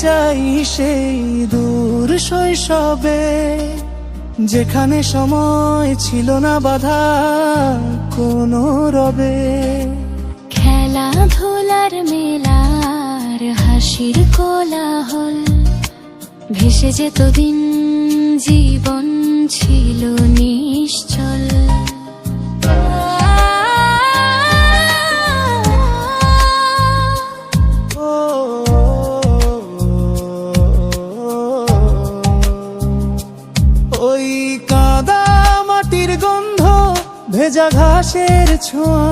চাই সেই দূর শৈশবে, যেখানে সময় ছিল না বাধা কোনো রবে। খেলাধুলার মেলার হাসির কোলাহল, ভেসে যেত দিন, জীবন ছিল নিশ্চল। ওই কাদা মাটির গন্ধ, ভেজা ঘাসের ছোঁয়া,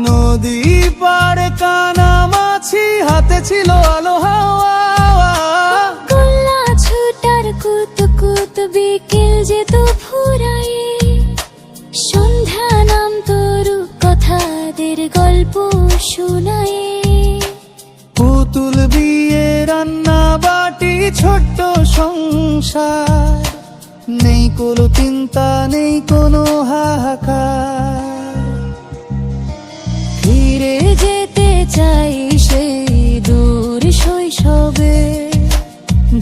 নদী পাড়ে কানামাছি, হাতে ছিল আলো হাওয়া। গোল্লা ছুটার কুত কুত, বিকেল যেত ফুরায়ে, সন্ধ্যা নাম তরু কথাদের গল্প শোনায়ে। পুতুল বিয়ে, রান্না বাটি, ছোট্ট সংসার, নেই কোনো চিন্তা, নেই কোনো হাহাকার। ফিরে যেতে চাই সেই দূর শৈশবে,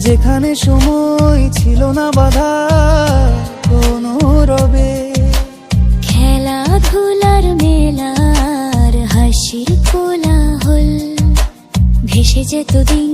যেখানে সময় ছিল না বাধা কোনো রবে। খেলাধুলার মেলার হাসির কোলাহল, ভেসে যেত দিন,